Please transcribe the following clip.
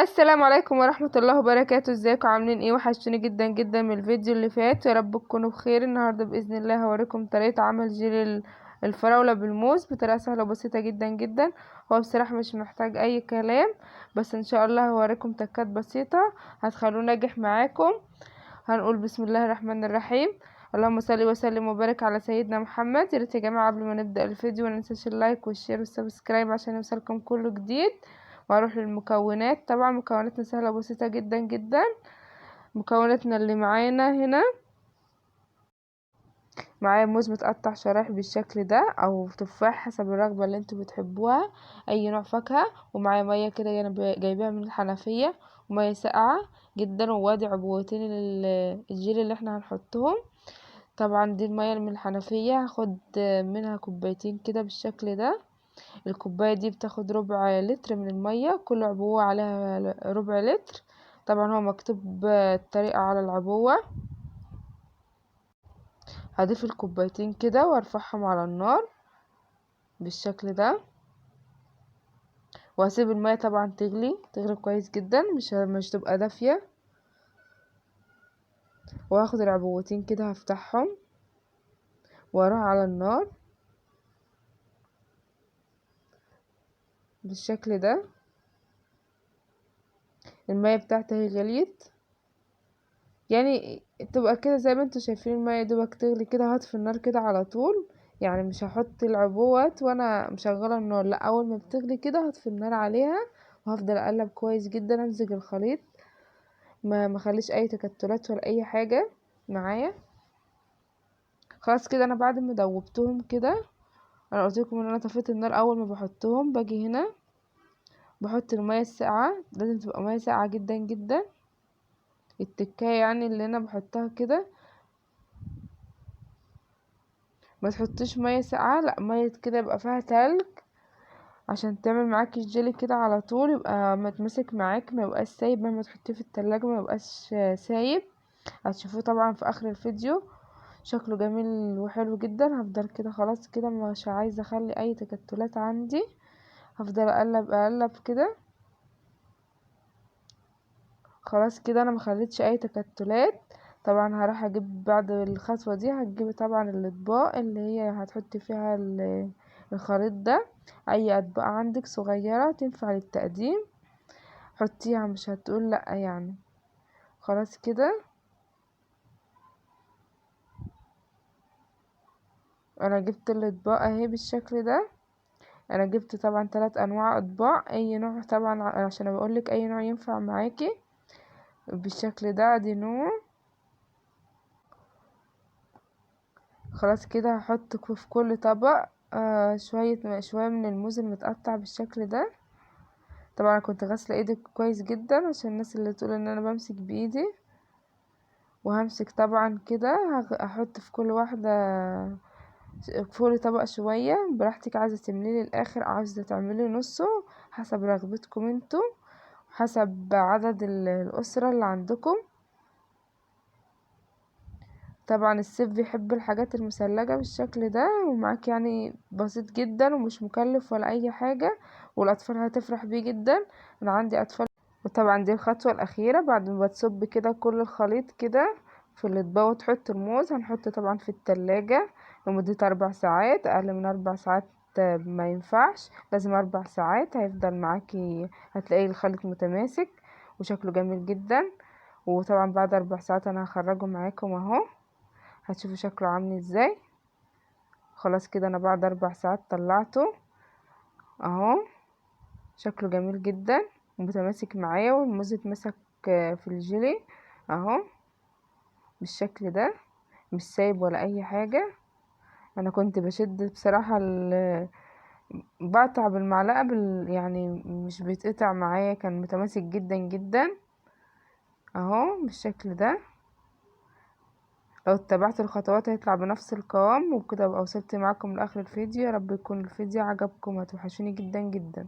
السلام عليكم ورحمة الله وبركاته. ازيكم عاملين ايه؟ وحشتوني جدا جدا من الفيديو اللي فات، يا رب تكونوا بخير. النهاردة بإذن الله هوريكم طريقة عمل جيلي الفراولة بالموز بطريقة سهلة وبسيطة جدا جدا. هو بصراحة مش محتاج اي كلام، بس ان شاء الله هوريكم تكات بسيطة هتخلوه ناجح معاكم. هنقول بسم الله الرحمن الرحيم. اللهم صل وسلم وبارك على سيدنا محمد. يا ريت يا جماعة قبل ما نبدأ الفيديو مننساش اللايك والشير والسبسكرايب عشان يوصلكم كل جديد. واروح للمكونات. طبعا مكوناتنا سهلة وبسيطة جدا جدا. مكوناتنا اللي معانا هنا: معايا موز متقطع شرايح بالشكل ده، او تفاح حسب الرغبة اللي انتوا بتحبوها، اي نوع فاكهة. ومعايا مية كده انا جايباها من الحنفية، ومية ساقعة جدا، ووادي عبوتين الجيل اللي احنا هنحطهم. طبعا دي المية من الحنفية، هاخد منها كوبايتين كده بالشكل ده. الكوباية دي بتاخد ربع لتر من المية، كل عبوة عليها ربع لتر. طبعا هو مكتوب الطريقة على العبوة. هضيف الكوبايتين كده وارفعهم على النار بالشكل ده، وهسيب المية طبعا تغلي كويس جدا، مش تبقى دافية. وهاخد العبوتين كده هفتحهم واروح على النار بالشكل ده. المية بتاعتي هي غليت، يعني تبقى كده زي ما انتوا شايفين المية دوبك تغلي كده. هطفي النار كده على طول، يعني مش هحط العبوات وانا مشغله النار، لا، اول ما بتغلي كده هطفي النار عليها، وهفضل اقلب كويس جدا، امزج الخليط، ما اخليش اي تكتلات ولا اي حاجه معايا. خلاص كده انا بعد ما دوبتهم كده، انا قلت لكم ان انا طفيت النار. اول ما بحطهم باجي هنا بحط الميه الساقعه، لازم تبقى ميه ساقعه جدا جدا. التكايه يعني اللي انا بحطها كده، ما تحطيش ميه ساقعه، لا، ميه كده يبقى فيها تلج عشان تعمل معاكي الجيلي كده على طول، يبقى ما تمسك معاك، ما يبقاش سايب مهما تحطيه في التلاجة، ما يبقاش سايب. هتشوفوه طبعا في اخر الفيديو، شكله جميل وحلو جدا. هفضل كده خلاص كده مش عايزه اخلي اي تكتلات عندي، هفضل اقلب اقلب كده. خلاص كده انا مخليتش اي تكتلات. طبعا هروح اجيب بعد الخطوه دي، هتجيبي طبعا الاطباق اللي هي هتحطي فيها الخليط ده. اي اطباق عندك صغيره تنفع للتقديم حطيها، مش هتقول لا يعني. خلاص كده انا جبت الاطباق اهي بالشكل ده. انا جبت طبعا 3 انواع اطباق، اي نوع طبعا عشان بقولك اي نوع ينفع معاكي بالشكل ده. دي نوع. خلاص كده هحط في كل طبق شوية من الموز المتقطع بالشكل ده. طبعا انا كنت غاسله ايدي كويس جدا عشان الناس اللي تقول ان انا بمسك بايدي. وهمسك طبعا كده احط في كل واحده فوق طبق شويه براحتك، عايزه تمليه للاخر او عايزه تعملي نصه، حسب رغبتكم انتوا، حسب عدد الاسره اللي عندكم. طبعا السيف بيحب الحاجات المثلجة بالشكل ده، ومعاك يعني بسيط جدا ومش مكلف ولا اي حاجة، والاطفال هتفرح بيه جدا. انا عندي اطفال. وطبعا دي الخطوة الاخيرة بعد ما بتصب كده كل الخليط كده في الاطباق وتحط الموز. هنحطه طبعا في التلاجة لمدة 4 ساعات. اقل من 4 ساعات ما ينفعش، لازم 4 ساعات. هيفضل معاكي، هتلاقي الخليط متماسك وشكله جميل جدا. وطبعا بعد 4 ساعات انا هخرجه معاكم اهو، هتشوفوا شكله عامل ازاي. خلاص كده انا بعد 4 ساعات طلعته اهو، شكله جميل جدا ومتماسك معايا، والموز اتمسك في الجيلي اهو بالشكل ده، مش سايب ولا اي حاجة. انا كنت بشد بصراحة بقطع بالمعلقة يعني مش بيتقطع معايا، كان متماسك جدا جدا اهو بالشكل ده. لو اتبعت الخطوات هيطلع بنفس القوام. وبكده ابقى وصلت معاكم لاخر الفيديو. يا رب يكون الفيديو عجبكم، هتوحشوني جدا جدا.